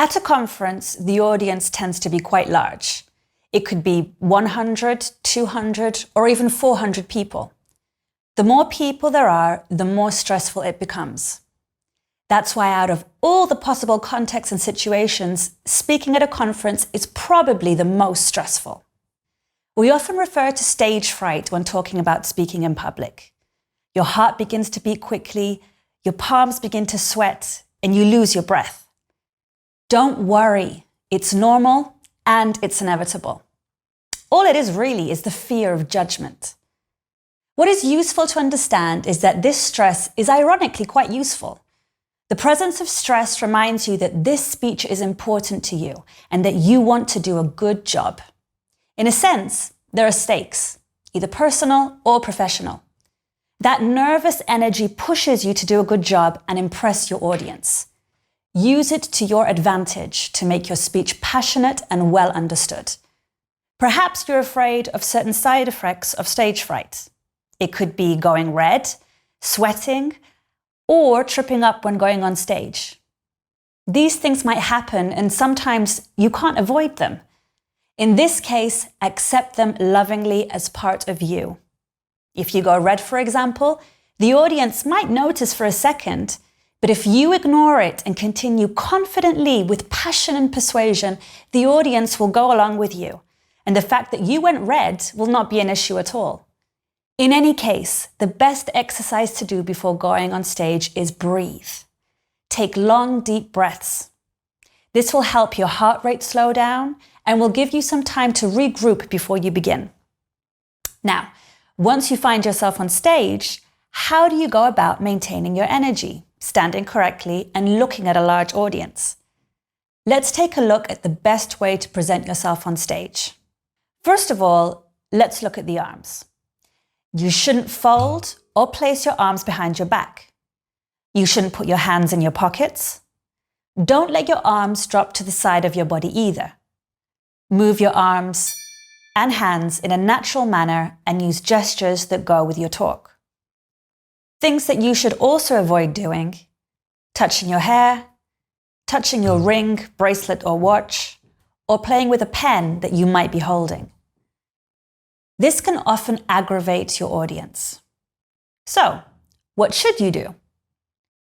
At a conference, the audience tends to be quite large. It could be 100, 200, or even 400 people. The more people there are, the more stressful it becomes. That's why out of all the possible contexts and situations, speaking at a conference is probably the most stressful. We often refer to stage fright when talking about speaking in public. Your heart begins to beat quickly, your palms begin to sweat, and you lose your breath. Don't worry, it's normal and it's inevitable. All it is really is the fear of judgment. What is useful to understand is that this stress is ironically quite useful. The presence of stress reminds you that this speech is important to you and that you want to do a good job. In a sense, there are stakes, either personal or professional. That nervous energy pushes you to do a good job and impress your audience. Use it to your advantage to make your speech passionate and well understood. Perhaps you're afraid of certain side effects of stage fright. It could be going red, sweating, or tripping up when going on stage. These things might happen and sometimes you can't avoid them. In this case, accept them lovingly as part of you. If you go red, for example, the audience might notice for a second, but if you ignore it and continue confidently with passion and persuasion, the audience will go along with you. And the fact that you went red will not be an issue at all. In any case, the best exercise to do before going on stage is breathe. Take long, deep breaths. This will help your heart rate slow down and will give you some time to regroup before you begin. Now, once you find yourself on stage, how do you go about maintaining your energy, standing correctly, and looking at a large audience? Let's take a look at the best way to present yourself on stage. First of all, let's look at the arms. You shouldn't fold or place your arms behind your back. You shouldn't put your hands in your pockets. Don't let your arms drop to the side of your body either. Move your arms and hands in a natural manner and use gestures that go with your talk. Things that you should also avoid doing: touching your hair, touching your ring, bracelet, or watch, or playing with a pen that you might be holding. This can often aggravate your audience. So, what should you do?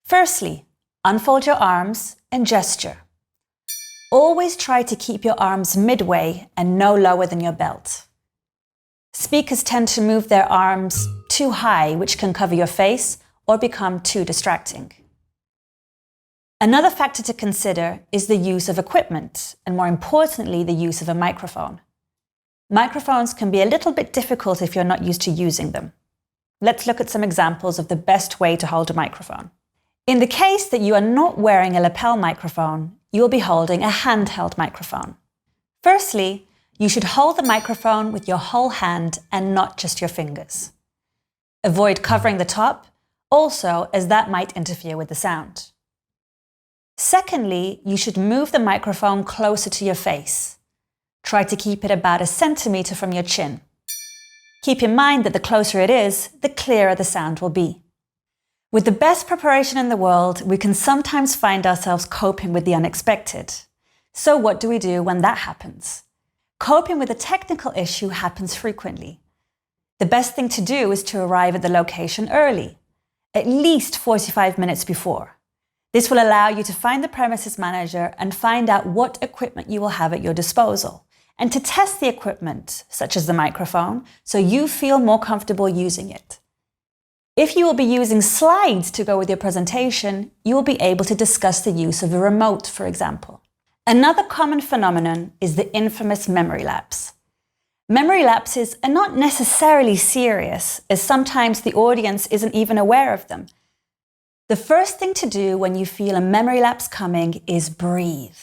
Firstly, unfold your arms and gesture. Always try to keep your arms midway and no lower than your belt. Speakers tend to move their arms too high, which can cover your face or become too distracting. Another factor to consider is the use of equipment, and more importantly, the use of a microphone. Microphones can be a little bit difficult if you're not used to using them. Let's look at some examples of the best way to hold a microphone. In the case that you are not wearing a lapel microphone, you will be holding a handheld microphone. Firstly, you should hold the microphone with your whole hand and not just your fingers. Avoid covering the top, also, as that might interfere with the sound. Secondly, you should move the microphone closer to your face. Try to keep it about 1 centimeter from your chin. Keep in mind that the closer it is, the clearer the sound will be. With the best preparation in the world, we can sometimes find ourselves coping with the unexpected. So what do we do when that happens? Coping with a technical issue happens frequently. The best thing to do is to arrive at the location early, at least 45 minutes before. This will allow you to find the premises manager and find out what equipment you will have at your disposal, and to test the equipment, such as the microphone, so you feel more comfortable using it. If you will be using slides to go with your presentation, you will be able to discuss the use of a remote, for example. Another common phenomenon is the infamous memory lapse. Memory lapses are not necessarily serious, as sometimes the audience isn't even aware of them. The first thing to do when you feel a memory lapse coming is breathe.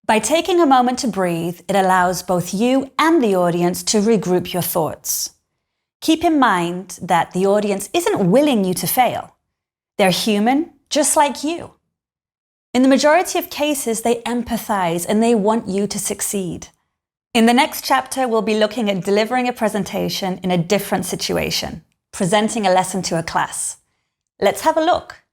By taking a moment to breathe, it allows both you and the audience to regroup your thoughts. Keep in mind that the audience isn't willing you to fail. They're human, just like you. In the majority of cases, they empathize and they want you to succeed. In the next chapter, we'll be looking at delivering a presentation in a different situation, presenting a lesson to a class. Let's have a look.